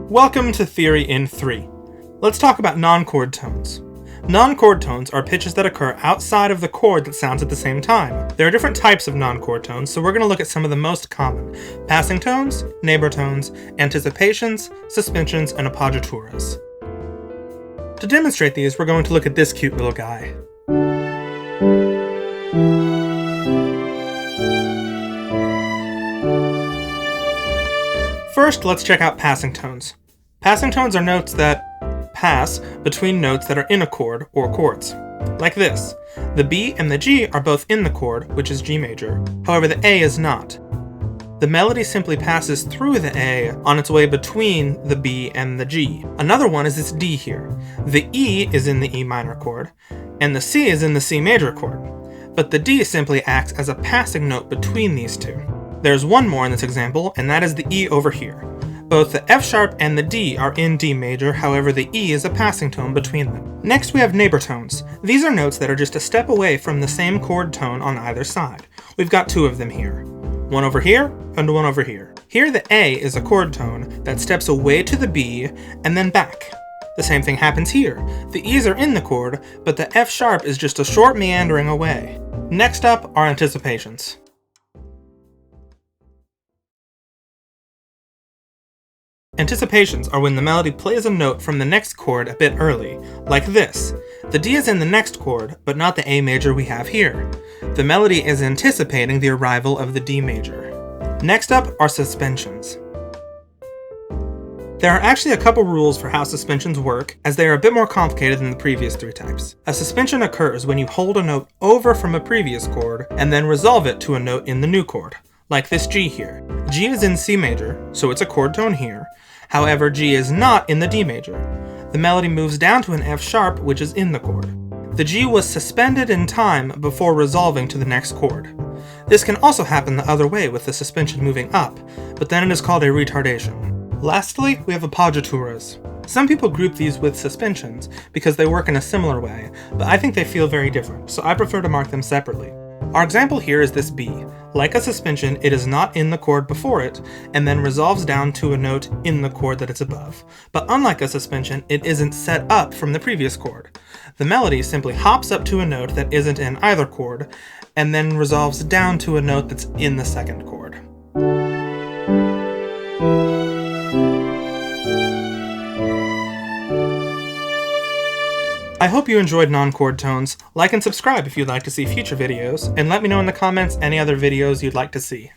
Welcome to Theory in 3. Let's talk about non-chord tones. Non-chord tones are pitches that occur outside of the chord that sounds at the same time. There are different types of non-chord tones, so we're going to look at some of the most common: passing tones, neighbor tones, anticipations, suspensions, and appoggiaturas. To demonstrate these, we're going to look at this cute little guy. First, let's check out passing tones. Passing tones are notes that pass between notes that are in a chord or chords. Like this. The B and the G are both in the chord, which is G major. However, the A is not. The melody simply passes through the A on its way between the B and the G. Another one is this D here. The E is in the E minor chord, and the C is in the C major chord. But the D simply acts as a passing note between these two. There's one more in this example, and that is the E over here. Both the F sharp and the D are in D major, however the E is a passing tone between them. Next we have neighbor tones. These are notes that are just a step away from the same chord tone on either side. We've got two of them here. One over here, and one over here. Here the A is a chord tone that steps away to the B, and then back. The same thing happens here. The E's are in the chord, but the F sharp is just a short meandering away. Next up are anticipations. Anticipations are when the melody plays a note from the next chord a bit early, like this. The D is in the next chord, but not the A major we have here. The melody is anticipating the arrival of the D major. Next up are suspensions. There are actually a couple rules for how suspensions work, as they are a bit more complicated than the previous three types. A suspension occurs when you hold a note over from a previous chord, and then resolve it to a note in the new chord, like this G here. G is in C major, so it's a chord tone here. However, G is not in the D major. The melody moves down to an F sharp, which is in the chord. The G was suspended in time before resolving to the next chord. This can also happen the other way with the suspension moving up, but then it is called a retardation. Lastly, we have appoggiaturas. Some people group these with suspensions because they work in a similar way, but I think they feel very different, so I prefer to mark them separately. Our example here is this B. Like a suspension, it is not in the chord before it, and then resolves down to a note in the chord that it's above. But unlike a suspension, it isn't set up from the previous chord. The melody simply hops up to a note that isn't in either chord, and then resolves down to a note that's in the second chord. I hope you enjoyed non-chord tones. Like and subscribe if you'd like to see future videos, and let me know in the comments any other videos you'd like to see.